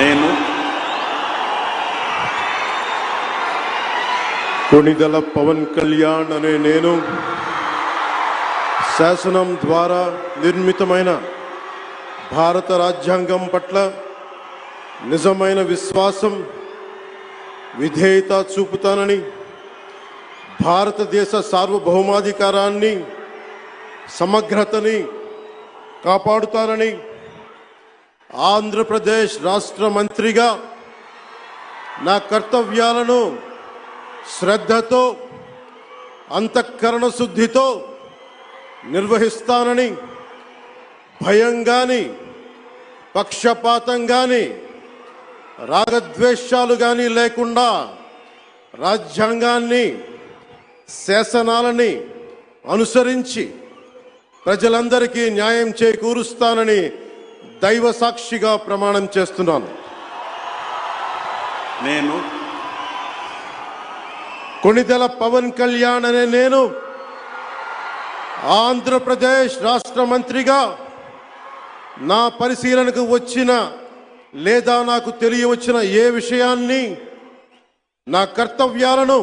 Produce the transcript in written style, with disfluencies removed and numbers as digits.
నేను కొణిదెల పవన్ కళ్యాణ్ అనే నేను శాసనం ద్వారా నిర్మితమైన భారత రాజ్యాంగం పట్ల నిజమైన విశ్వాసం, విధేయత చూపుతానని, భారతదేశ సార్వభౌమాధికారాన్ని, సమగ్రతని కాపాడుతానని, ఆంధ్రప్రదేశ్ రాష్ట్ర మంత్రిగా నా కర్తవ్యాలను శ్రద్ధతో, అంతఃకరణ శుద్ధితో నిర్వహిస్తానని, భయం గాని, పక్షపాతం గాని, రాగద్వేషాలు గాని లేకుండా రాజ్యాంగాన్ని, శాసనాలని అనుసరించి ప్రజలందరికీ న్యాయం చేకూరుస్తానని దైవ సాక్షిగా ప్రమాణం చేస్తున్నాను. నేను కొణిదెల పవన్ కళ్యాణ్ అనే నేను ఆంధ్రప్రదేశ్ రాష్ట్ర మంత్రిగా నా పరిశీలనకు వచ్చిన లేదా నాకు తెలియవచ్చిన ఏ విషయాన్ని, నా కర్తవ్యాలను